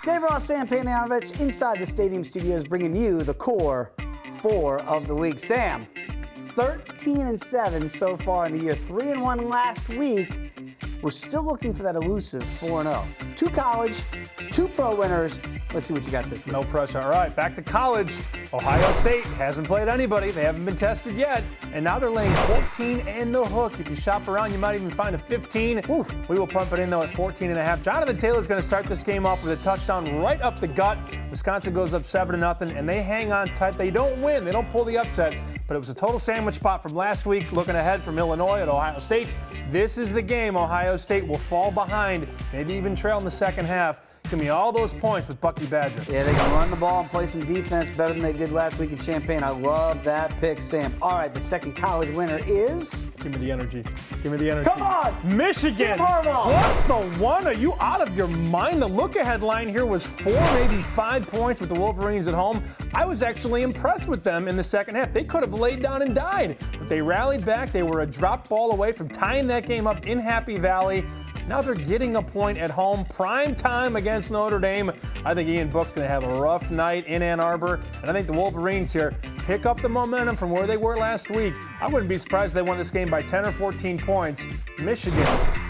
Dave Ross, Sam Panayotovich, inside the stadium studios, bringing you the core four of the week. Sam, 13-7 so far in the year, 3-1 last week. We're still looking for that elusive 4-0. 2 college, 2 pro winners. Let's see what you got this week. No pressure. All right, back to college. Ohio State hasn't played anybody. They haven't been tested yet. And now they're laying 14 and the hook. If you shop around, you might even find a 15. Ooh. We will pump it in, though, at 14.5. Jonathan Taylor's going to start this game off with a touchdown right up the gut. Wisconsin goes up 7-0, and they hang on tight. They don't win. They don't pull the upset. But it was a total sandwich spot from last week. Looking ahead from Illinois at Ohio State. This is the game Ohio State will fall behind, maybe even trail in the second half. Give me all those points with Bucky Badger. Yeah, they can run the ball and play some defense better than they did last week in Champaign. I love that pick, Sam. All right, the second college winner is... Give me the energy. Give me the energy. Come on! Michigan! Jim Harbaugh! Plus the 1. Are you out of your mind? The look-ahead line here was 4, maybe 5 points with the Wolverines at home. I was actually impressed with them in the second half. They could have laid down and died, but they rallied back. They were a drop ball away from tying that game up in Happy Valley. Now they're getting a point at home, prime time against Notre Dame. I think Ian Book's going to have a rough night in Ann Arbor, and I think the Wolverines here pick up the momentum from where they were last week. I wouldn't be surprised if they won this game by 10 or 14 points. Michigan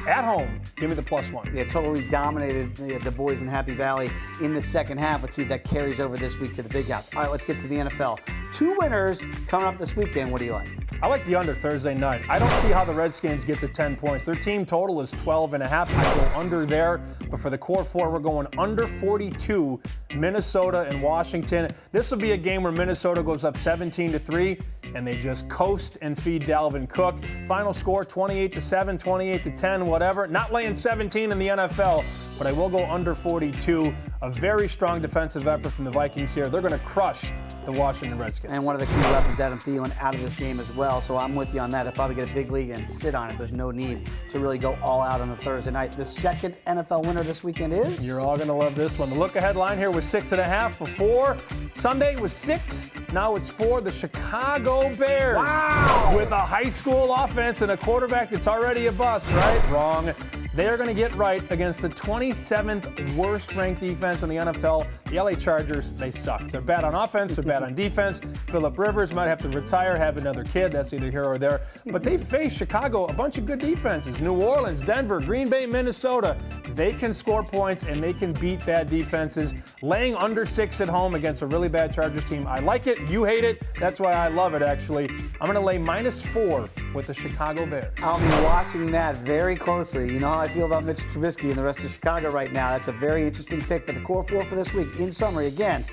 at home, give me the +1. Yeah, totally dominated the boys in Happy Valley in the second half. Let's see if that carries over this week to the Big House. All right, let's get to the NFL. 2 winners coming up this weekend. What do you like? I like the under Thursday night. I don't see how the Redskins get to 10 points. Their team total is 12.5. I go under there. But for the core 4, we're going under 42, Minnesota and Washington. This will be a game where Minnesota goes up 17-3, and they just coast and feed Dalvin Cook. Final score, 28-7, 28-10, whatever. Not laying 17 in the NFL, but I will go under 42. A very strong defensive effort from the Vikings here. They're going to crush the Washington Redskins. And one of the key weapons, Adam Thielen, out of this game as well. So I'm with you on that. They'll probably get a big lead and sit on it. There's no need to really go all out on a Thursday night. The second NFL winner this weekend is? You're all going to love this one. The look-ahead line here was 6.5 before. Sunday was 6. Now it's 4. The Chicago Bears. Wow! With a high school offense and a quarterback that's already a bust, right? Wrong. They are going to get right against the 27th worst-ranked defense in the NFL. The LA Chargers, they suck. They're bad on offense. They're bad on defense. Phillip Rivers might have to retire, have another kid. That's either here or there. But they face Chicago, a bunch of good defenses. New Orleans, Denver, Green Bay, Minnesota. They can score points, and they can beat bad defenses. Laying under 6 at home against a really bad Chargers team. I like it. You hate it. That's why I love it, actually. I'm going to lay -4 with the Chicago Bears. I'll be watching that very closely. You know how I feel about Mitchell Trubisky and the rest of Chicago right now. That's a very interesting pick. But the core 4 for this week, in summary, again,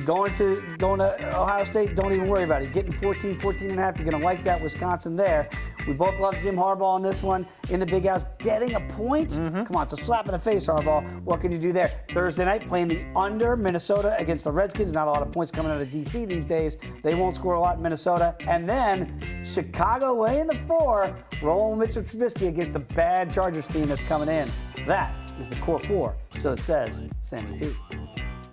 going to Ohio State, don't even worry about it. Getting 14.5, you're going to like that. Wisconsin there. We both love Jim Harbaugh on this one. In the Big House, getting a point? Come on, it's a slap in the face, Harbaugh. What can you do there? Thursday night, playing the under, Minnesota against the Redskins. Not a lot of points coming out of D.C. these days. They won't score a lot in Minnesota. And then Chicago laying the 4, rolling Mitchell Trubisky against a bad Chargers team that's coming in. That is the core 4. So says Sammy P.